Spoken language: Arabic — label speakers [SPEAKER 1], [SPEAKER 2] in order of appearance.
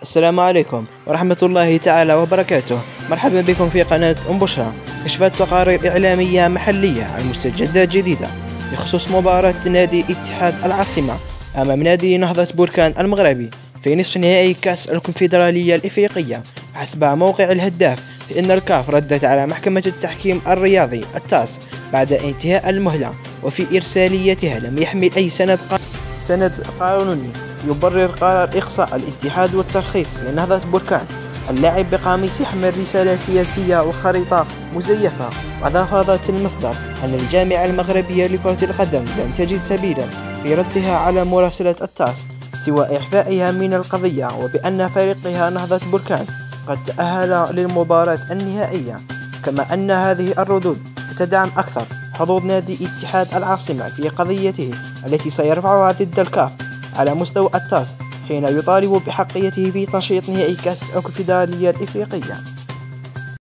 [SPEAKER 1] السلام عليكم ورحمة الله تعالى وبركاته. مرحبا بكم في قناة أم بشرى. كشفت تقارير إعلامية محلية عن مستجدات جديدة بخصوص مباراة نادي اتحاد العاصمة أمام نادي نهضة بركان المغربي في نصف نهائي كأس الكونفدرالية الإفريقية. حسب موقع الهداف فإن الكاف ردت على محكمة التحكيم الرياضي التاس بعد انتهاء المهلة، وفي إرساليتها لم يحمل أي سند قانوني يبرر قرار إقصاء الاتحاد والترخيص لنهضة بركان اللاعب بقميص يحمل رسالة سياسية وخريطة مزيفة. وأضاف ذات المصدر أن الجامعة المغربية لكرة القدم لم تجد سبيلا في ردها على مراسلة التاس سوى إعفائها من القضية، وبأن فريقها نهضة بركان قد تأهل للمباراة النهائية، كما أن هذه الردود ستدعم أكثر حظوظ نادي اتحاد العاصمة في قضيته التي سيرفعها ضد الكاف على مستوى التاس حين يطالب بحقيته في تنشيط نهائي كأس الكونفدرالية الإفريقية.